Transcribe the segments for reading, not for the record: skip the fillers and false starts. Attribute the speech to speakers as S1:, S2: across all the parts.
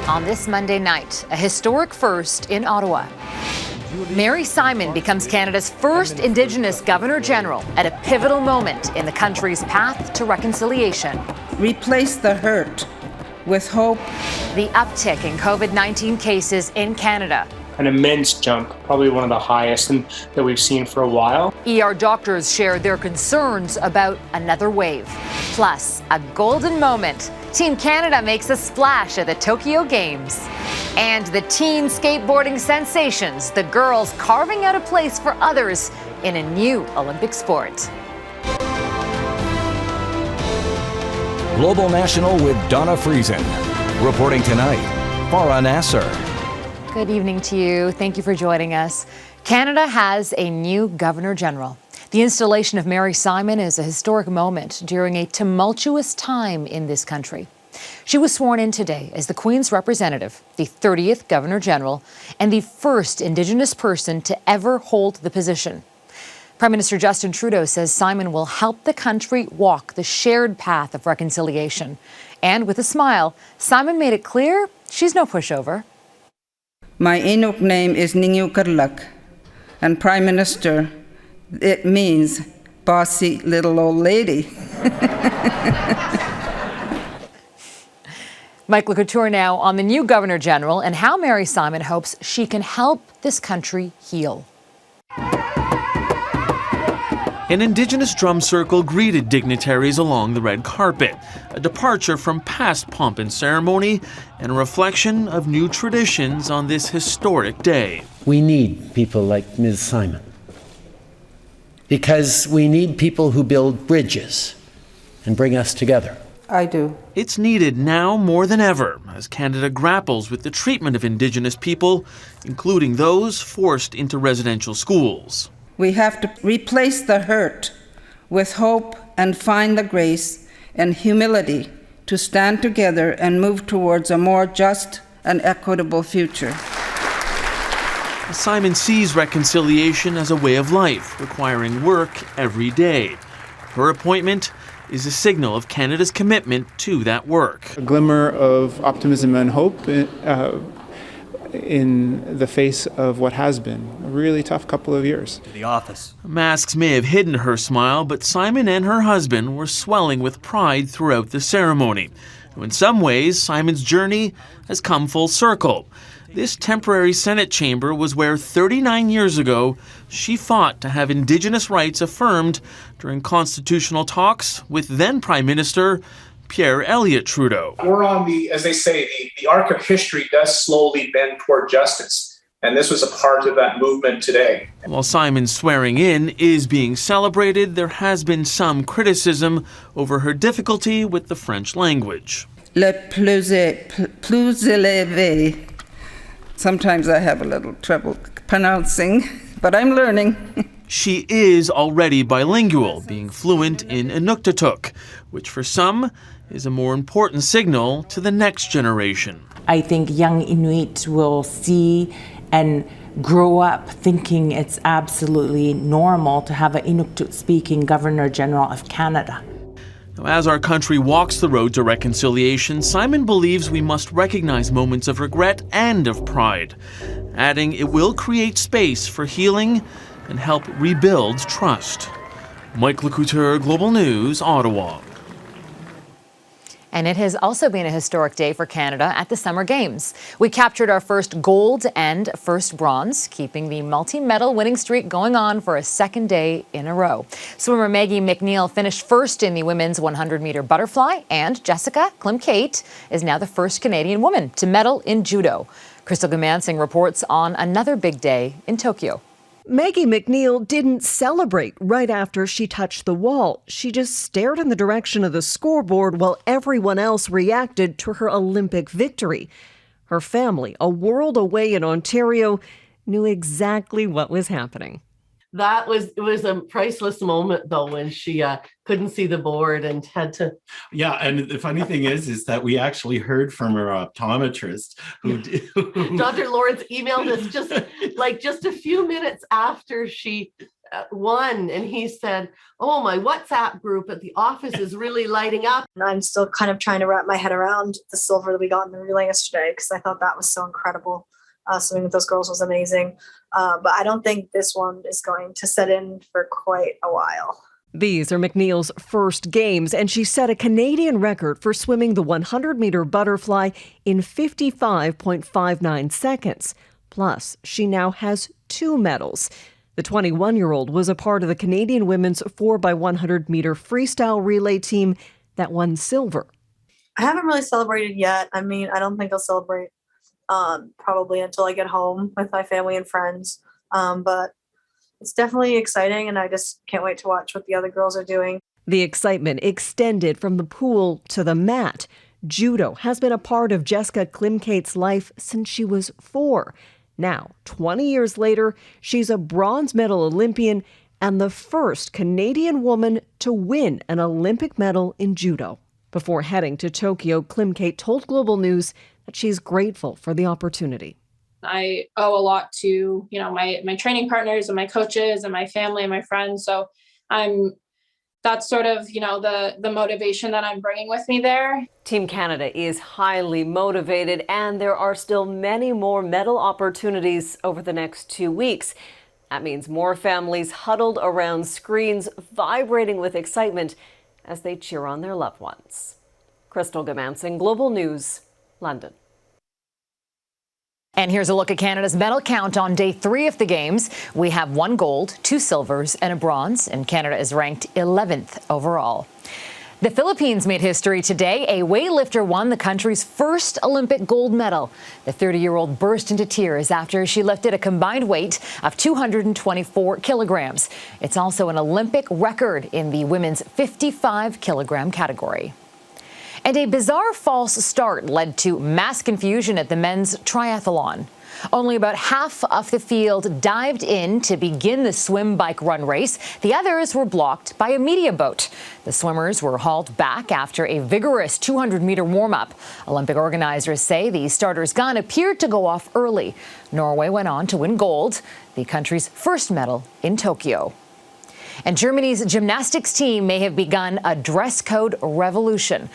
S1: On this Monday night, a historic first in Ottawa. Mary Simon becomes Canada's first Indigenous Governor-General at a pivotal moment in the country's path to reconciliation.
S2: Replace the hurt with hope.
S1: The uptick in COVID-19 cases in Canada.
S3: An immense jump, probably one of the highest that we've seen for a while.
S1: ER doctors shared their concerns about another wave. Plus, a golden moment. Team Canada makes a splash at the Tokyo Games. And the teen skateboarding sensations, the girls carving out a place for others in a new Olympic sport.
S4: Global National with Donna Friesen. Reporting tonight, Farah Nasser.
S1: Good evening to you. Thank you for joining us. Canada has a new Governor-General. The installation of Mary Simon is a historic moment during a tumultuous time in this country. She was sworn in today as the Queen's representative, the 30th Governor-General, and the first Indigenous person to ever hold the position. Prime Minister Justin Trudeau says Simon will help the country walk the shared path of reconciliation. And with a smile, Simon made it clear she's no pushover.
S2: My Inuk name is Ningyukarlak, and Prime Minister, it means bossy little old lady.
S1: Michael Couture now on the new Governor-General and how Mary Simon hopes she can help this country heal.
S5: An Indigenous drum circle greeted dignitaries along the red carpet, a departure from past pomp and ceremony and a reflection of new traditions on this historic day.
S6: We need people like Ms. Simon because we need people who build bridges and bring us together.
S2: I do.
S5: It's needed now more than ever as Canada grapples with the treatment of Indigenous people, including those forced into residential schools.
S2: We have to replace the hurt with hope and find the grace and humility to stand together and move towards a more just and equitable future.
S5: Simon sees reconciliation as a way of life, requiring work every day. Her appointment is a signal of Canada's commitment to that work.
S7: A glimmer of optimism and hope in the face of what has been a really tough couple of years.
S8: The office.
S5: Masks may have hidden her smile, but Simon and her husband were swelling with pride throughout the ceremony. In some ways, Simon's journey has come full circle. This temporary Senate chamber was where 39 years ago she fought to have Indigenous rights affirmed during constitutional talks with then Prime Minister Pierre Elliott Trudeau.
S9: We're on as they say, the arc of history does slowly bend toward justice. And this was a part of that movement today.
S5: While Simon's swearing in is being celebrated, there has been some criticism over her difficulty with the French language.
S2: Le plus élevé. Sometimes I have a little trouble pronouncing, but I'm learning.
S5: She is already bilingual, being fluent in Inuk, which for some is a more important signal to the next generation.
S10: I think young Inuit will see and grow up thinking it's absolutely normal to have an Inuk-speaking Governor-General of Canada.
S5: Now, as our country walks the road to reconciliation, Simon believes we must recognize moments of regret and of pride, adding it will create space for healing and help rebuild trust. Michael Couture, Global News, Ottawa.
S1: And it has also been a historic day for Canada at the Summer Games. We captured our first gold and first bronze, keeping the multi-medal winning streak going on for a second day in a row. Swimmer Maggie Mac Neil finished first in the women's 100-meter butterfly, and Jessica Klimkait is now the first Canadian woman to medal in judo. Crystal Goomansingh reports on another big day in Tokyo.
S11: Maggie Mac Neil didn't celebrate right after she touched the wall. She just stared in the direction of the scoreboard while everyone else reacted to her Olympic victory. Her family, a world away in Ontario, knew exactly what was happening.
S12: It was a priceless moment, though, when she couldn't see the board and had to.
S8: Yeah, and the funny thing is that we actually heard from her optometrist who
S12: Dr. Lawrence emailed us just a few minutes after she won, and he said, "Oh, my WhatsApp group at the office is really lighting up."
S13: And I'm still kind of trying to wrap my head around the silver that we got in the relay yesterday, because I thought that was so incredible. Swimming with those girls was amazing. But I don't think this one is going to set in for quite a while.
S11: These are McNeil's first games, and she set a Canadian record for swimming the 100-meter butterfly in 55.59 seconds. Plus, she now has 2 medals. The 21-year-old was a part of the Canadian women's 4x100-meter freestyle relay team that won silver.
S13: I haven't really celebrated yet. I mean, I don't think I'll celebrate probably until I get home with my family and friends. But it's definitely exciting, and I just can't wait to watch what the other girls are doing.
S11: The excitement extended from the pool to the mat. Judo has been a part of Jessica Klimkait's life since she was 4. Now, 20 years later, she's a bronze medal Olympian and the first Canadian woman to win an Olympic medal in judo. Before heading to Tokyo, Klimkait told Global News that she's grateful for the opportunity.
S14: I owe a lot to, my training partners and my coaches and my family and my friends. So that's sort of, the motivation that I'm bringing with me there.
S15: Team Canada is highly motivated, and there are still many more medal opportunities over the next 2 weeks. That means more families huddled around screens, vibrating with excitement as they cheer on their loved ones. Crystal Goomansingh, Global News, London.
S1: And here's a look at Canada's medal count on day 3 of the Games. We have 1 gold, 2 silvers, and a bronze, and Canada is ranked 11th overall. The Philippines made history today. A weightlifter won the country's first Olympic gold medal. The 30-year-old burst into tears after she lifted a combined weight of 224 kilograms. It's also an Olympic record in the women's 55-kilogram category. And a bizarre false start led to mass confusion at the men's triathlon. Only about half of the field dived in to begin the swim, bike, run race. The others were blocked by a media boat. The swimmers were hauled back after a vigorous 200-meter warm-up. Olympic organizers say the starter's gun appeared to go off early. Norway went on to win gold, the country's first medal in Tokyo. And Germany's gymnastics team may have begun a dress code revolution.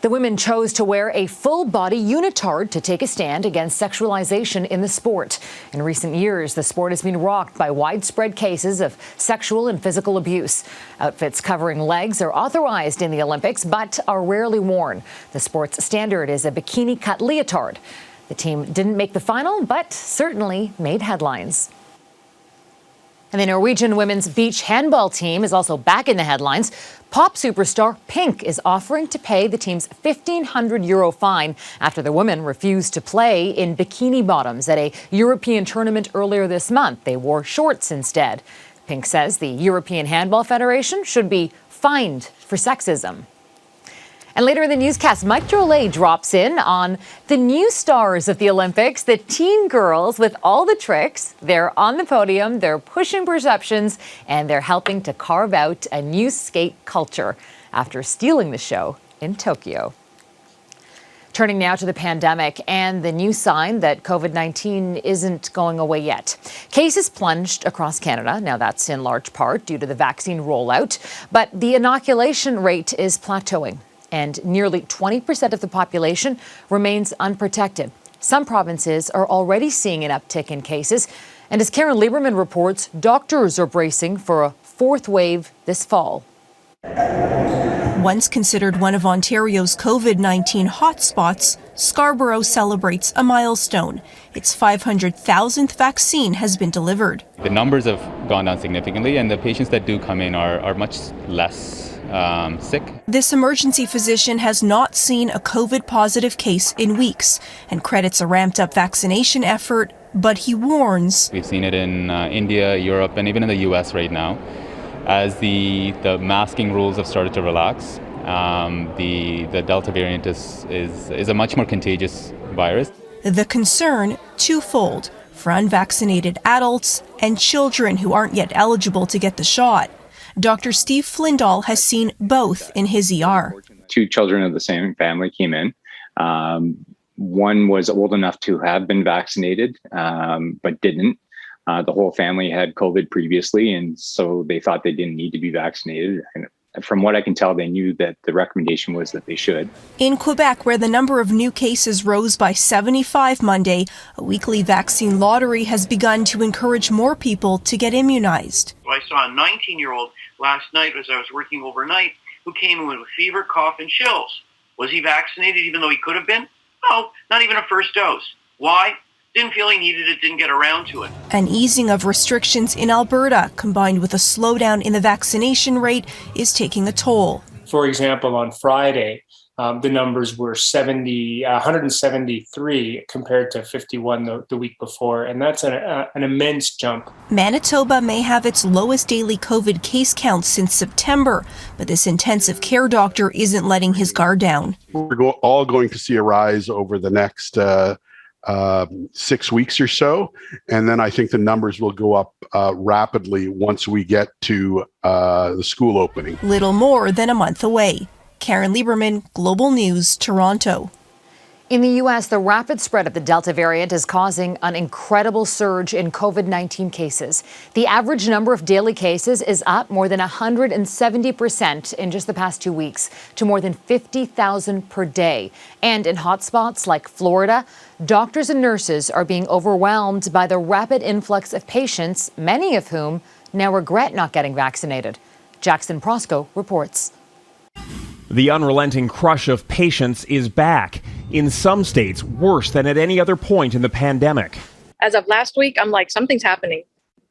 S1: The women chose to wear a full-body unitard to take a stand against sexualization in the sport. In recent years, the sport has been rocked by widespread cases of sexual and physical abuse. Outfits covering legs are authorized in the Olympics, but are rarely worn. The sport's standard is a bikini-cut leotard. The team didn't make the final, but certainly made headlines. And the Norwegian women's beach handball team is also back in the headlines. Pop superstar Pink is offering to pay the team's €1,500 fine after the women refused to play in bikini bottoms at a European tournament earlier this month. They wore shorts instead. Pink says the European Handball Federation should be fined for sexism. And later in the newscast, Mike Drolet drops in on the new stars of the Olympics, the teen girls with all the tricks. They're on the podium, they're pushing perceptions, and they're helping to carve out a new skate culture after stealing the show in Tokyo. Turning now to the pandemic and the new sign that COVID-19 isn't going away yet. Cases plunged across Canada. Now that's in large part due to the vaccine rollout, but the inoculation rate is plateauing, and nearly 20% of the population remains unprotected. Some provinces are already seeing an uptick in cases, and as Caryn Lieberman reports, doctors are bracing for a 4th wave this fall.
S16: Once considered one of Ontario's COVID-19 hotspots, Scarborough celebrates a milestone. Its 500,000th vaccine has been delivered.
S17: The numbers have gone down significantly, and the patients that do come in are much less sick.
S16: This emergency physician has not seen a COVID-positive case in weeks and credits a ramped-up vaccination effort, but he warns.
S17: We've seen it in India, Europe, and even in the U.S. right now. As the masking rules have started to relax, the Delta variant is a much more contagious virus.
S16: The concern twofold for unvaccinated adults and children who aren't yet eligible to get the shot. Dr. Steve Flindahl has seen both in his ER.
S18: 2 children of the same family came in. One was old enough to have been vaccinated, but didn't. The whole family had COVID previously, and so they thought they didn't need to be vaccinated. And from what I can tell, they knew that the recommendation was that they should.
S16: In Quebec, where the number of new cases rose by 75 Monday, a weekly vaccine lottery has begun to encourage more people to get immunized.
S19: I saw a 19-year-old last night as I was working overnight who came in with fever, cough, and chills. Was he vaccinated even though he could have been? No, not even a first dose. Why? Didn't feel he needed it, didn't get around to it.
S16: An easing of restrictions in Alberta, combined with a slowdown in the vaccination rate, is taking a toll.
S3: For example, on Friday, the numbers were 173 compared to 51 the week before, and that's an immense jump.
S16: Manitoba may have its lowest daily COVID case count since September, but this intensive care doctor isn't letting his guard down.
S20: We're all going to see a rise over the next 6 weeks or so, and then I think the numbers will go up rapidly once we get to the school opening.
S16: Little more than a month away. Caryn Lieberman, Global News, Toronto.
S1: In the U.S., the rapid spread of the Delta variant is causing an incredible surge in COVID-19 cases. The average number of daily cases is up more than 170% in just the past 2 weeks to more than 50,000 per day. And in hotspots like Florida, doctors and nurses are being overwhelmed by the rapid influx of patients, many of whom now regret not getting vaccinated. Jackson Proskow reports.
S21: The unrelenting crush of patients is back, in some states worse than at any other point in the pandemic.
S22: As of last week, I'm like, something's happening.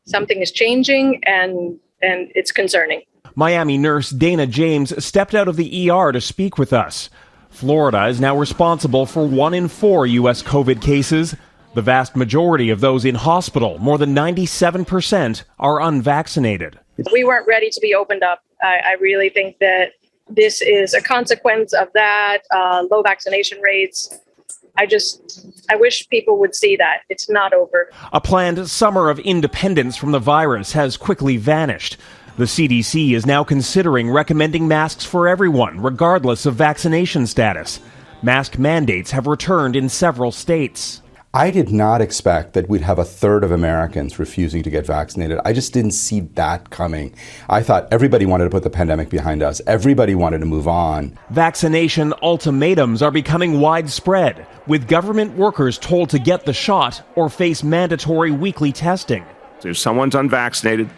S22: Something is changing, and it's concerning.
S21: Miami nurse Dana James stepped out of the ER to speak with us. Florida is now responsible for 1 in 4 U.S. COVID cases. The vast majority of those in hospital, more than 97%, are unvaccinated.
S22: We weren't ready to be opened up. I really think that this is a consequence of that, low vaccination rates. I wish people would see that. It's not over.
S21: A planned summer of independence from the virus has quickly vanished. The CDC is now considering recommending masks for everyone, regardless of vaccination status. Mask mandates have returned in several states.
S23: I did not expect that we'd have a third of Americans refusing to get vaccinated. I just didn't see that coming. I thought everybody wanted to put the pandemic behind us. Everybody wanted to move on.
S21: Vaccination ultimatums are becoming widespread, with government workers told to get the shot or face mandatory weekly testing.
S24: If someone's unvaccinated,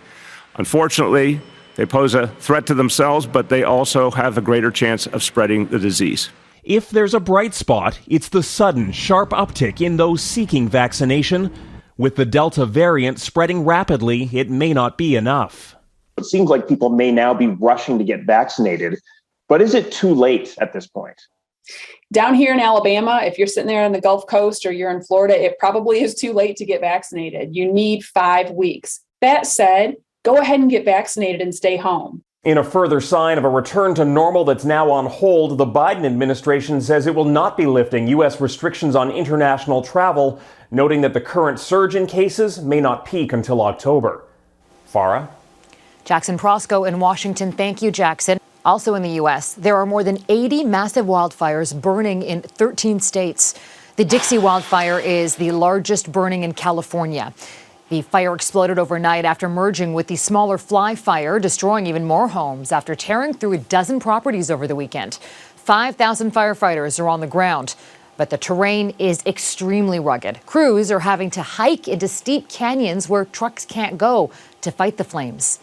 S24: unfortunately, they pose a threat to themselves, but they also have a greater chance of spreading the disease.
S21: If there's a bright spot, it's the sudden, sharp uptick in those seeking vaccination. With the Delta variant spreading rapidly, it may not be enough.
S25: It seems like people may now be rushing to get vaccinated, but is it too late at this point?
S26: Down here in Alabama, if you're sitting there on the Gulf Coast or you're in Florida, it probably is too late to get vaccinated. You need 5 weeks. That said, go ahead and get vaccinated and stay home.
S21: In a further sign of a return to normal that's now on hold, the Biden administration says it will not be lifting U.S. restrictions on international travel, noting that the current surge in cases may not peak until October. Farah?
S1: Jackson Proskow in Washington. Thank you, Jackson. Also in the U.S., there are more than 80 massive wildfires burning in 13 states. The Dixie wildfire is the largest burning in California. The fire exploded overnight after merging with the smaller Fly fire, destroying even more homes after tearing through a dozen properties over the weekend. 5,000 firefighters are on the ground, but the terrain is extremely rugged. Crews are having to hike into steep canyons where trucks can't go to fight the flames.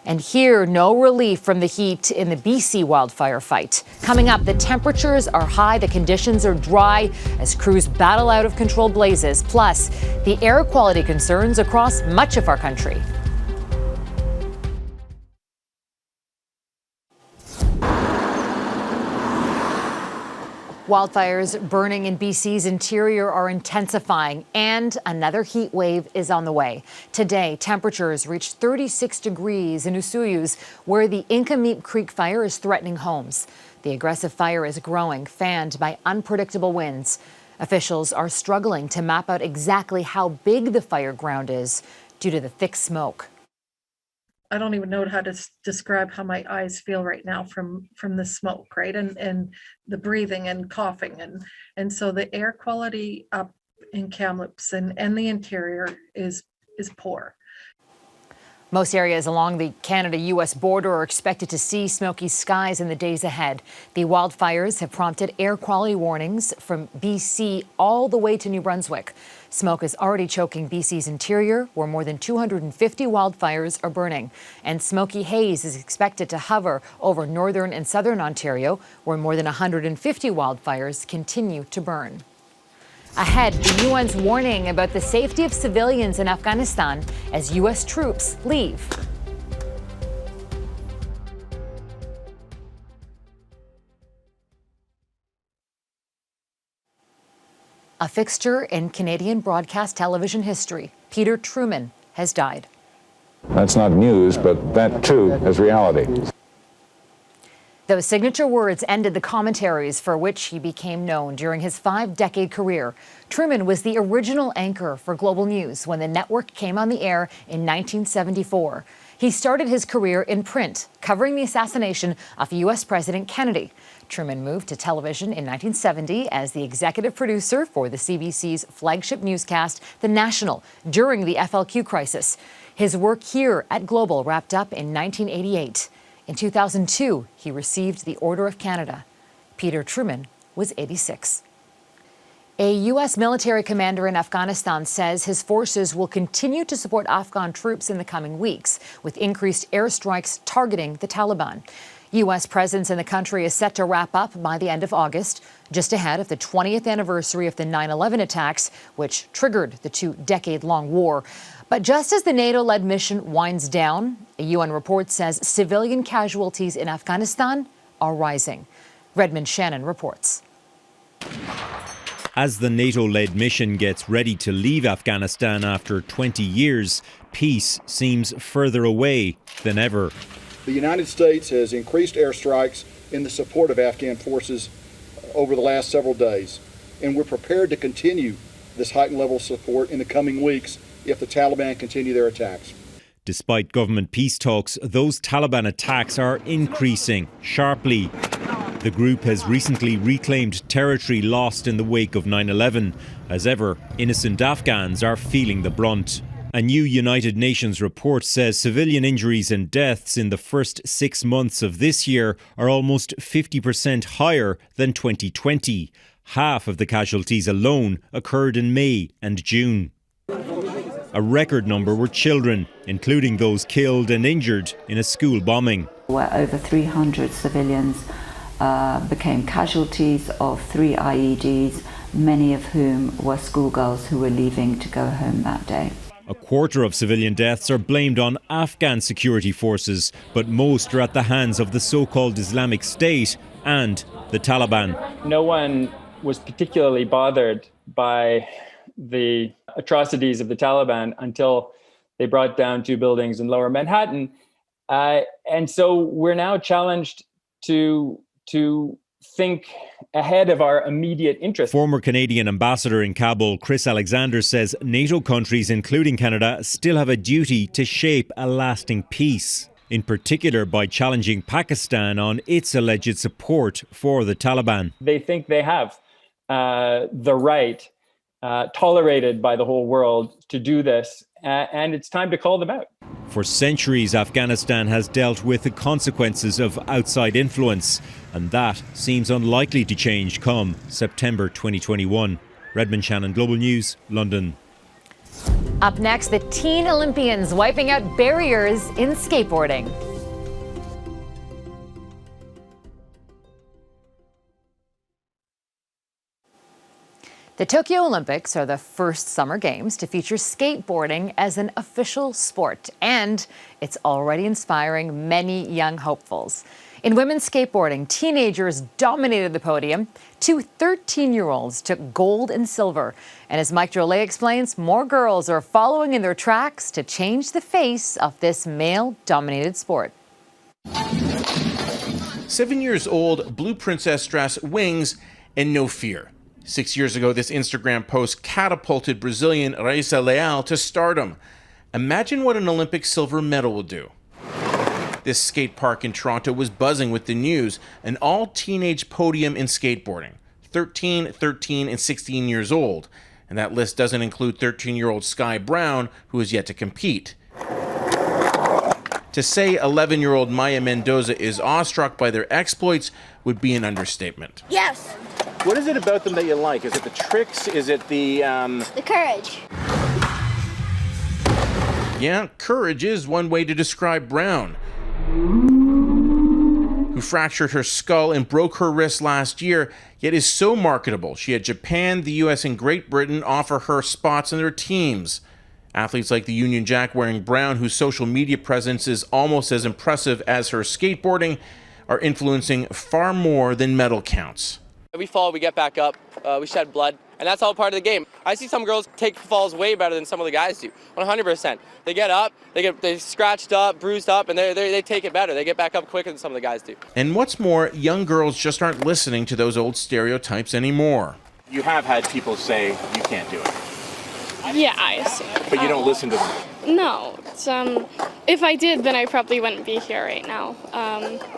S1: And here, no relief from the heat in the BC wildfire fight. Coming up, the temperatures are high, the conditions are dry as crews battle out of control blazes, plus the air quality concerns across much of our country. Wildfires burning in BC's interior are intensifying, and another heat wave is on the way. Today, temperatures reached 36 degrees in Usuyus, where the Inuk Creek fire is threatening homes. The aggressive fire is growing, fanned by unpredictable winds. Officials are struggling to map out exactly how big the fire ground is due to the thick smoke.
S27: I don't even know how to describe how my eyes feel right now from the smoke, right? And the breathing and coughing. And so the air quality up in Kamloops and the interior is poor.
S1: Most areas along the Canada-U.S. border are expected to see smoky skies in the days ahead. The wildfires have prompted air quality warnings from BC all the way to New Brunswick. Smoke is already choking BC's interior, where more than 250 wildfires are burning. And smoky haze is expected to hover over northern and southern Ontario, where more than 150 wildfires continue to burn. Ahead, the UN's warning about the safety of civilians in Afghanistan as U.S. troops leave. A fixture in Canadian broadcast television history, Peter Truman, has died.
S2: That's not news, but that too is reality.
S1: Those signature words ended the commentaries for which he became known during his 5-decade career. Truman was the original anchor for Global News when the network came on the air in 1974. He started his career in print, covering the assassination of U.S. President Kennedy. Truman moved to television in 1970 as the executive producer for the CBC's flagship newscast, The National, during the FLQ crisis. His work here at Global wrapped up in 1988. In 2002, he received the Order of Canada. Peter Truman was 86. A U.S. military commander in Afghanistan says his forces will continue to support Afghan troops in the coming weeks, with increased airstrikes targeting the Taliban. U.S. presence in the country is set to wrap up by the end of August, just ahead of the 20th anniversary of the 9/11 attacks, which triggered the 2-decade-long war. But just as the NATO-led mission winds down, a UN report says civilian casualties in Afghanistan are rising. Redmond Shannon reports.
S21: As the NATO-led mission gets ready to leave Afghanistan after 20 years, peace seems further away than ever.
S4: The United States has increased airstrikes in the support of Afghan forces over the last several days, and we're prepared to continue this heightened level of support in the coming weeks if the Taliban continue their attacks.
S21: Despite government peace talks, those Taliban attacks are increasing sharply. The group has recently reclaimed territory lost in the wake of 9/11. As ever, innocent Afghans are feeling the brunt. A new United Nations report says civilian injuries and deaths in the first 6 months of this year are almost 50% higher than 2020. Half of the casualties alone occurred in May and June. A record number were children, including those killed and injured in a school bombing.
S5: Where over 300 civilians became casualties of 3 IEDs, many of whom were schoolgirls who were leaving to go home that day.
S21: A quarter of civilian deaths are blamed on Afghan security forces, but most are at the hands of the so-called Islamic State and the Taliban.
S6: No one was particularly bothered by the atrocities of the Taliban until they brought down 2 buildings in Lower Manhattan. And so we're now challenged to think ahead of our immediate interests.
S21: Former Canadian ambassador in Kabul, Chris Alexander, says NATO countries, including Canada, still have a duty to shape a lasting peace, in particular by challenging Pakistan on its alleged support for the Taliban.
S6: They think they have the right, tolerated by the whole world, to do this, and it's time to call them out.
S21: For centuries, Afghanistan has dealt with the consequences of outside influence, and that seems unlikely to change come September 2021. Redmond Shannon, Global News, London.
S1: Up next, the teen Olympians wiping out barriers in skateboarding. The Tokyo Olympics are the first summer games to feature skateboarding as an official sport, and it's already inspiring many young hopefuls. In women's skateboarding, teenagers dominated the podium. 2 13-year-olds took gold and silver. And as Mike Drolet explains, more girls are following in their tracks to change the face of this male-dominated sport.
S7: 7 years old, Blue Princess dress, wings, and no fear. 6 years ago, this Instagram post catapulted Brazilian Raíssa Leal to stardom. Imagine what an Olympic silver medal will do. This skate park in Toronto was buzzing with the news, an all-teenage podium in skateboarding, 13, 13, and 16 years old. And that list doesn't include 13-year-old Sky Brown, who is yet to compete. To say 11-year-old Maya Mendoza is awestruck by their exploits would be an understatement.
S8: Yes.
S7: What is it about them that you like? Is it the tricks? Is it the
S8: courage.
S7: Yeah, courage is one way to describe Brown, who fractured her skull and broke her wrist last year, yet is so marketable. She had Japan, the US, and Great Britain offer her spots in their teams. Athletes like the Union Jack wearing Brown, whose social media presence is almost as impressive as her skateboarding, are influencing far more than medal counts.
S9: We fall, we get back up, we shed blood, and that's all part of the game. I see some girls take falls way better than some of the guys do, 100%. They get up, they scratched up, bruised up, and they take it better. They get back up quicker than some of the guys do.
S7: And what's more, young girls just aren't listening to those old stereotypes anymore.
S10: You have had people say you can't do it.
S11: Yeah, I assume.
S10: But you don't listen to them?
S11: No. It's, if I did, then I probably wouldn't be here right now.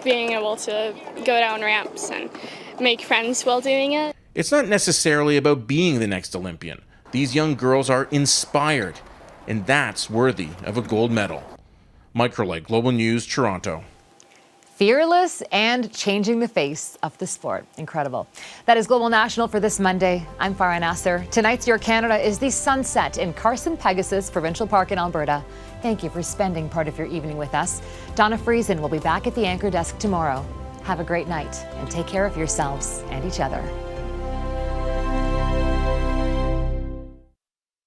S11: Being able to go down ramps and make friends while doing it.
S7: It's not necessarily about being the next Olympian. These young girls are inspired, and that's worthy of a gold medal. Microlight Global News, Toronto.
S1: Fearless and changing the face of the sport. Incredible. That is Global National for this Monday. I'm Farah Nasser. Tonight's Your Canada is the sunset in Carson-Pegasus Provincial Park in Alberta. Thank you for spending part of your evening with us. Donna Friesen will be back at the anchor desk tomorrow. Have a great night and take care of yourselves and each other.